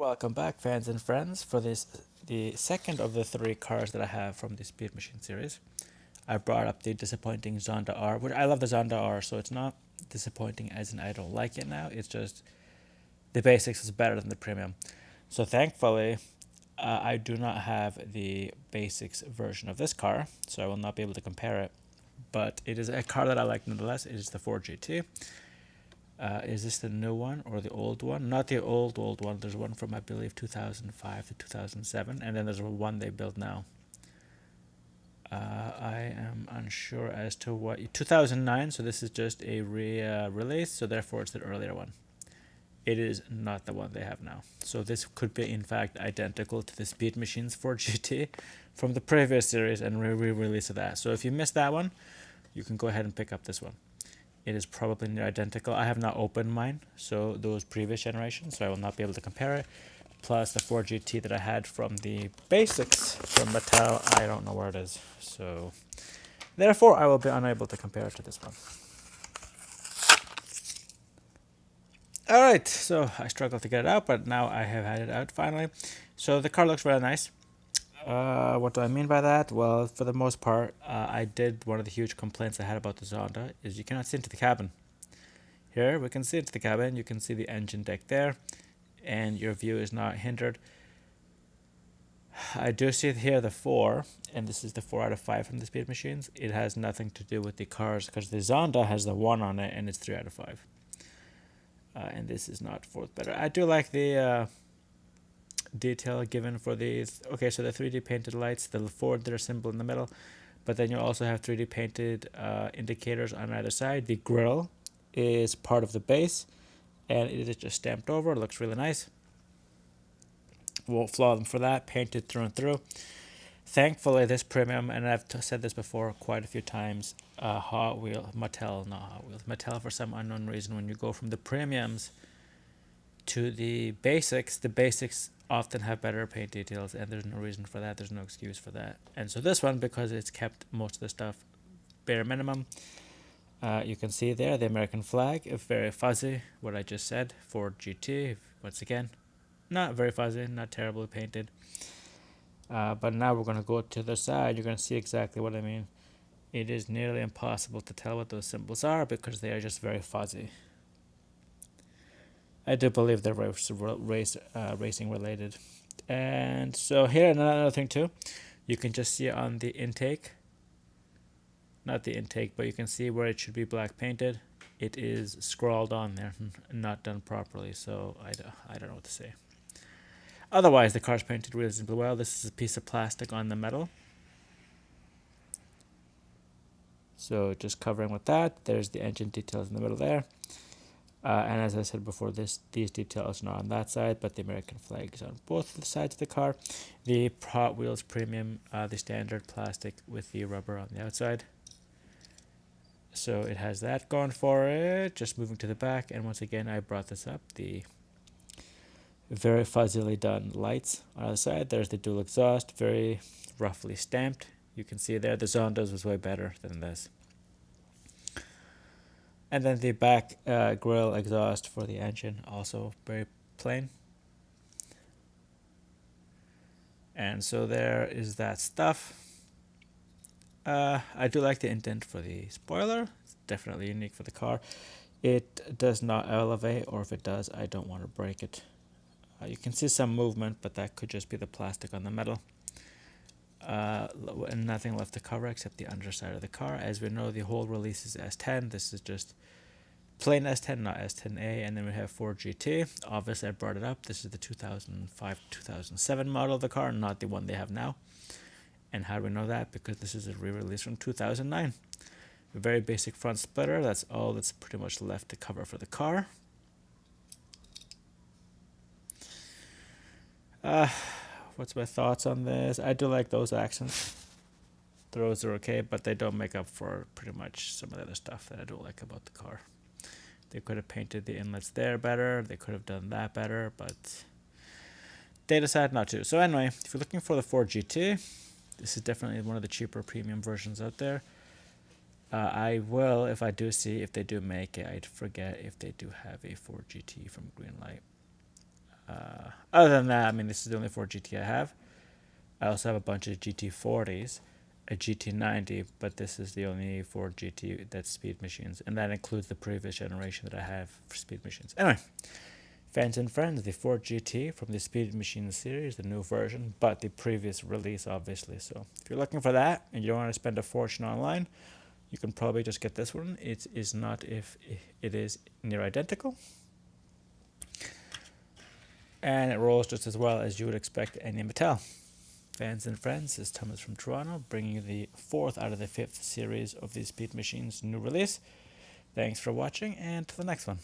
Welcome back, fans and friends, for the second of the three cars that I have from the Speed Machine series. I brought up the disappointing Zonda R, which I love the Zonda R, so it's not disappointing as in I don't like it now. It's just the basics is better than the premium. So thankfully, I do not have the basics version of this car, so I will not be able to compare it. But it is a car that I like nonetheless. It is the Ford GT. Is this the new one or the old one? Not the old one. There's one from I believe 2005 to 2007, and then there's one they build now. I am unsure as to what 2009. So this is just a release. So therefore, it's the earlier one. It is not the one they have now. So this could be in fact identical to the Speed Machines Ford GT from the previous series and re-release of that. So if you missed that one, you can go ahead and pick up this one. It is probably near identical. I have not opened mine, so those previous generations, so I will not be able to compare it. Plus the Ford GT that I had from the basics from Mattel, I don't know where it is. So therefore, I will be unable to compare it to this one. Alright, so I struggled to get it out, but now I have had it out finally. So the car looks really nice. What do I mean by that? Well, for the most part, I did one of the huge complaints I had about the Zonda is you cannot see into the cabin. Here we can see into the cabin, you can see the engine deck there, and your view is not hindered. I do see here the 4, and this is the 4 out of 5 from the Speed Machines. It has nothing to do with the cars because the Zonda has the 1 on it and it's 3 out of 5. And this is not fourth better. I do like the detail given for these. Okay, so the 3D painted lights, the Ford their symbol in the middle, but then you also have 3D painted indicators on either side. The grille is part of the base, and it is just stamped over. It looks really nice. Won't flaw them for that. Painted through and through. Thankfully, this premium, and I've said this before quite a few times, Mattel for some unknown reason, when you go from the premiums to the basics often have better paint details, and there's no reason for that. There's no excuse for that. And so this one, because it's kept most of the stuff bare minimum, you can see there the American flag, very fuzzy, what I just said, Ford GT, once again, not very fuzzy, not terribly painted. But now we're going to go to the side. You're going to see exactly what I mean. It is nearly impossible to tell what those symbols are because they are just very fuzzy. I do believe they're racing related. And so here, another thing too, you can just see on the intake, not the intake, but you can see where it should be black painted. It is scrawled on there, not done properly, so I don't know what to say. Otherwise, the car's painted reasonably well. This is a piece of plastic on the metal. So just covering with that, there's the engine details in the middle there. And as I said before, these details are not on that side, but the American flag is on both the sides of the car. The Hot Wheels Premium, the standard plastic with the rubber on the outside. So it has that going for it. Just moving to the back, and once again, I brought this up. The very fuzzily done lights on the side. There's the dual exhaust, very roughly stamped. You can see there the Zonda's was way better than this. And then the back grille exhaust for the engine, also very plain. And so there is that stuff. I do like the indent for the spoiler. It's definitely unique for the car. It does not elevate, or if it does, I don't want to break it. You can see some movement, but that could just be the plastic on the metal. And nothing left to cover except the underside of the car. As we know, the whole release is S10. This is just plain S10, not S10A. And then we have Ford GT. Obviously, I brought it up. This is the 2005-2007 model of the car, not the one they have now. And how do we know that? Because this is a re-release from 2009. A very basic front splitter. That's all that's pretty much left to cover for the car. What's my thoughts on this? I do like those accents. Those are okay, but they don't make up for pretty much some of the other stuff that I don't like about the car. They could have painted the inlets there better. They could have done that better, but they decided not to. So anyway, if you're looking for the Ford GT, this is definitely one of the cheaper premium versions out there. I will, if I do see, if they do make it, I'd forget if they do have a Ford GT from Greenlight. Other than that, I mean, this is the only Ford GT I have. I also have a bunch of GT40s, a GT90, but this is the only Ford GT that's speed machines, and that includes the previous generation that I have for speed machines. Anyway, fans and friends, the Ford GT from the Speed Machines series, the new version, but the previous release, obviously. So if you're looking for that and you don't want to spend a fortune online, you can probably just get this one. It is not if it is near identical. And it rolls just as well as you would expect any Mattel. Fans and friends, this is Thomas from Toronto, bringing you the 4th out of the 5th series of the Speed Machines new release. Thanks for watching, and to the next one.